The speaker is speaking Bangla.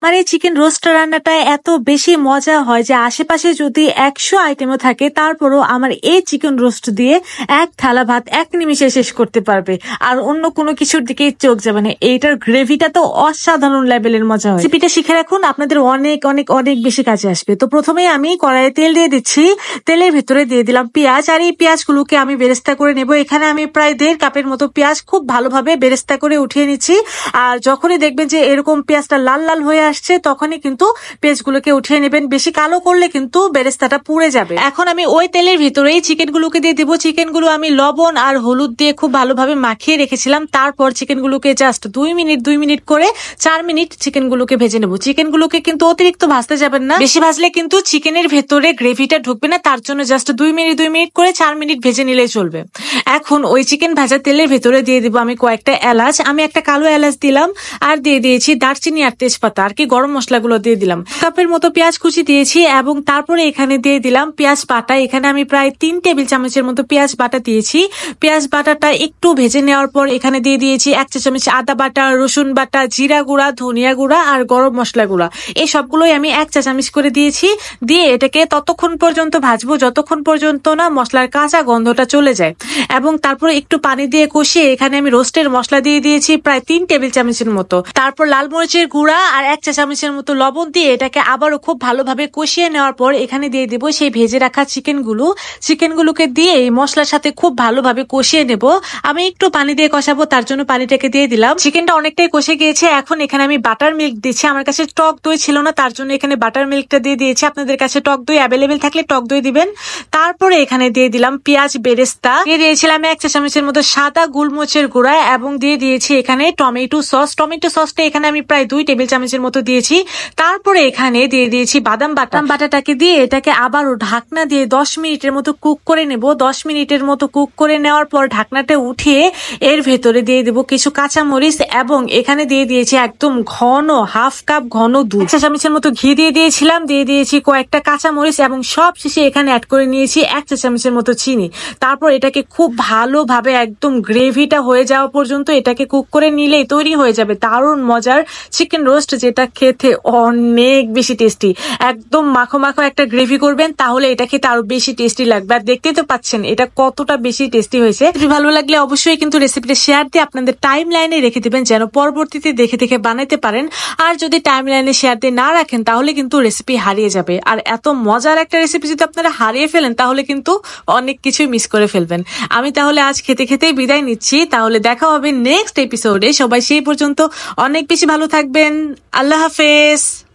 আমার এই চিকেন রোস্ট রান্নাটা এত বেশি মজা হয় যে আশেপাশে যদি 100 আইটেমও থাকে তারপরও আমার এই চিকেন রোস্ট দিয়ে এক থালা ভাত এক নিমিষে শেষ করতে পারবে, আর অন্য কোনো কিছুর দিকে চোখ যাবে না। এইটার গ্রেভিটা তো অসাধারণ লেভেলের মজা হয়। রেসিপিটা শিখে রাখুন, আপনাদের অনেক অনেক অনেক বেশি কাজে আসবে। তো প্রথমেই আমি কড়াইয়ে তেল দিয়ে দিচ্ছি, তেলের ভেতরে দিয়ে দিলাম পেঁয়াজ, আর এই পেঁয়াজগুলোকে আমি বেরেস্তা করে নেব। এখানে আমি প্রায় 1.5 কাপের মতো পেঁয়াজ খুব ভালোভাবে বেরেস্তা করে উঠিয়ে নিচ্ছি। আর যখনই দেখবেন যে এরকম পেঁয়াজটা লাল লাল হয়ে আসছে তখনই কিন্তু পেঁয়াজগুলোকে উঠিয়ে নেবেন, বেশি কালো করলে কিন্তু বেরেস্তাটা পুড়ে যাবে। এখন আমি ওই তেলের ভিতরেই চিকেনগুলোকে দিয়ে দিব। চিকেনগুলো আমি লবণ আর হলুদ দিয়ে খুব ভালোভাবে মাখিয়ে রেখেছিলাম। তারপর চিকেনগুলোকে জাস্ট 2 মিনিট করে 4 মিনিট চিকেনগুলোকে ভেজে নেব। চিকেনগুলোকে কিন্তু অতিরিক্ত ভাজতে যাবেন না, বেশি ভাজলে কিন্তু চিকেনের ভেতরে গ্রেভিটা ঢুকবে না। তার জন্য জাস্ট 2 মিনিট করে 4 মিনিট ভেজে নিলেই চলবে। এখন ওই চিকেন ভাজা তেলের ভেতরে দিয়ে দিব আমি কয়েকটা এলাচ। আমি একটা কালো এলাচ দিলাম, আর দিয়ে দিয়েছি দারচিনি আর তেজপাতা, আর কি গরম মশলাগুলো দিয়ে দিলাম। কাপের মতো পেঁয়াজ কুচি দিয়েছি, এবং তারপরে এখানে দিয়ে দিলাম পেঁয়াজ বাটা। এখানে আমি প্রায় 3 টেবিল চামচের মতো পেঁয়াজ বাটা দিয়েছি। পেঁয়াজ বাটাটা একটু ভেজে নেওয়ার পর এখানে দিয়ে দিয়েছি 1 চা চামচ আদা বাটা, রসুন বাটা, জিরা গুঁড়া, ধনিয়া গুঁড়া আর গরম মশলা গুঁড়া। এই সবগুলোই আমি 1 চা চামচ করে দিয়েছি। দিয়ে এটাকে ততক্ষণ পর্যন্ত ভাজবো যতক্ষণ পর্যন্ত না মশলার কাঁচা গন্ধটা চলে যায়। এবং তারপর একটু পানি দিয়ে কষিয়ে এখানে আমি রোস্টের মশলা দিয়ে দিয়েছি প্রায় 3 টেবিল চামচের মতো। তারপর লাল মরিচের গুঁড়া আর 1 চা চামচের মতো লবণ দিয়ে এটাকে আবারও খুব ভালোভাবে কষিয়ে নেওয়ার পর এখানে দিয়ে দেব সেই ভেজে রাখা চিকেনগুলোকে দিয়ে এই মশলার সাথে খুব ভালোভাবে কষিয়ে নেব। আমি একটু পানি দিয়ে কষাবো, তার জন্য পানিটাকে দিয়ে দিলাম। চিকেনটা অনেকটাই কষে গিয়েছে। এখন এখানে আমি বাটার মিল্ক দিচ্ছি। আমার কাছে টক দই ছিল না, তার জন্য এখানে বাটার মিল্কটা দিয়ে দিয়েছি। আপনাদের কাছে টক দই অ্যাভেলেবেল থাকলে টক দই দিবেন। তারপরে এখানে দিয়ে দিলাম পেঁয়াজ বেরেস্তা, দিয়ে দিয়েছিলাম 1 চা চামচের মতো সাদা গোলমরিচের গুঁড়া, এবং দিয়ে দিয়েছি এখানে টমেটো সসটা এখানে আমি প্রায় 2 টেবিল চামচের মতো দিয়েছি। তারপরে এখানে দিয়ে দিয়েছি বাদাম বাটাটাকে দিয়ে এটাকে আবারও ঢাকনা দিয়ে 10 মিনিটের মতো কুক করে নেব। 10 মিনিটের মতো কুক করে নেওয়ার পর ঢাকনাটা উঠিয়ে এর ভেতরে দিয়ে দেব কিছু কাঁচামরিচ, এবং এখানে দিয়ে দিয়েছি একদম ঘন 1/2 কাপ ঘন দুধ। 1 চা চামচের মতো ঘি দিয়ে দিয়েছিলাম, দিয়ে দিয়েছি কয়েকটা কাঁচামরিচ, এবং সব শেষে এখানে অ্যাড করে নিয়েছি 1 চা চামচের মতো চিনি। তারপর এটাকে খুব ভালোভাবে একদম গ্রেভিটা হয়ে যাওয়া পর্যন্ত এটাকে কুক করে নিলেই তৈরি হয়ে যাবে দারুণ মজার চিকেন রোস্ট, যেটা খেতে অনেক বেশি টেস্টি। একদম মাখো মাখো একটা গ্রেভি করবেন, তাহলে এটা খেতে আরো বেশি টেস্টি লাগবে। আর দেখতেই তো পাচ্ছেন এটা কতটা বেশি টেস্টি হয়েছে। ভালো লাগলে অবশ্যই কিন্তু রেসিপিটা শেয়ার দিয়ে আপনাদের টাইম লাইনে রেখে দিবেন, যেন পরবর্তীতে দেখে দেখে বানাইতে পারেন। আর যদি টাইম লাইনে শেয়ার দিয়ে না রাখেন তাহলে কিন্তু রেসিপি হারিয়ে যাবে। আর এত মজার একটা রেসিপি যদি আপনারা হারিয়ে ফেলেন তাহলে কিন্তু অনেক কিছুই মিস করে ফেলবেন। আমি তাহলে আজ খেতে খেতেই বিদায় নিচ্ছি। তাহলে দেখা হবে নেক্সট এপিসোডে। সবাই সেই পর্যন্ত অনেক বেশি ভালো থাকবেন। আল্লাহ হাফেজ।